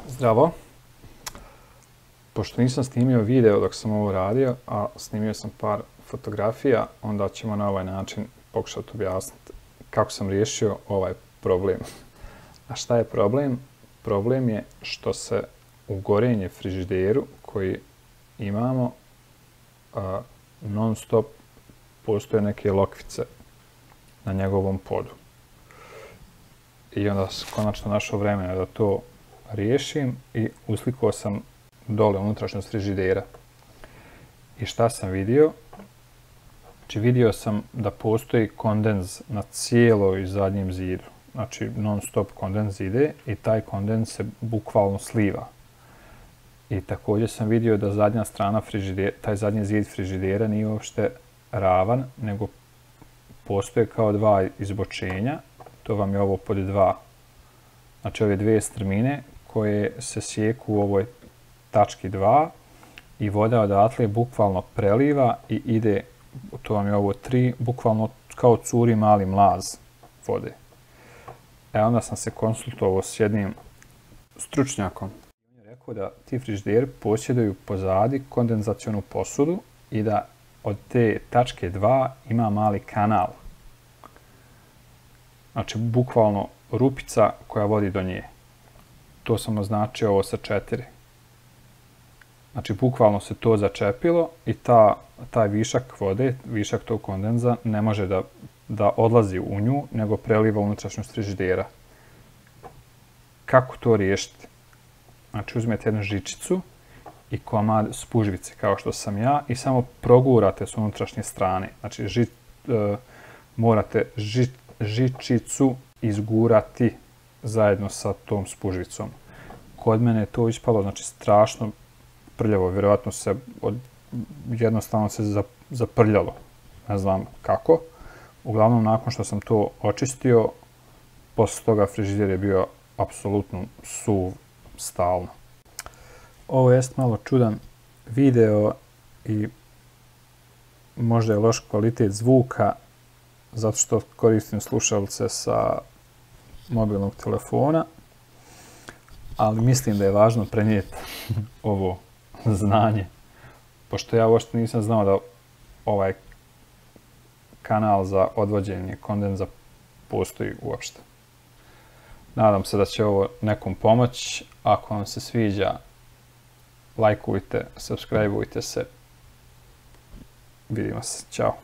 Zdravo. Pošto nisam snimio video dok sam ovo radio, a snimio sam par fotografija, onda ćemo na ovaj način pokušati objasniti kako sam riješio ovaj problem. A šta je problem? Problem je što se u gorenje frižideru koji imamo non stop postoje neke lokvice na njegovom podu. I onda sam konačno našao vremena da to riješim i uslikao sam dole unutrašnjost frižidera. I šta sam vidio? Znači vidio sam da postoji kondens na cijeloj zadnjem zidu. Znači non stop kondens ide i taj kondens se bukvalno sliva. I također sam vidio da zadnja strana frižidera, taj zadnji zid frižidera nije uopšte ravan, nego postoje kao dva izbočenja. To vam je ovo pod dva. Znači ove dvije strmine koje se sjeku u ovoj tački 2 i voda odatle bukvalno preliva i ide, to vam je ovo 3, bukvalno kao curi mali mlaz vode. Onda sam se konsultovao s jednim stručnjakom. On je rekao da ti frižideri posjeduju pozadi kondenzacionu posudu i da od te tačke 2 ima mali kanal. Znači bukvalno rupica koja vodi do nje. To sam označio ovo sa 4. Znači bukvalno se to začepilo i taj višak vode, višak tog kondenza ne može da odlazi u nju, nego preliva unutrašnjost frižidera. Kako to riješiti? Znači uzmete jednu žičicu i komad spužvice kao što sam ja i samo progurate s unutrašnje strane. Znači morate žičicu izgurati zajedno sa tom spužvicom. Kod mene je to ispalo, znači strašno prljavo, vjerojatno se jednostavno se zaprljalo, ne znam kako. Uglavnom, nakon što sam to očistio, posle toga frižider je bio apsolutno suv stalno. Ovo jest malo čudan video i možda je loš kvalitet zvuka, zato što koristim slušalice sa mobilnog telefona, ali mislim da je važno prenijeti ovo znanje, pošto ja uopšte nisam znao da ovaj kanal za odvođenje kondenza postoji uopšte. Nadam se da će ovo nekom pomoći. Ako vam se sviđa, lajkujte, subscribeujte se. Vidimo se. Ćao.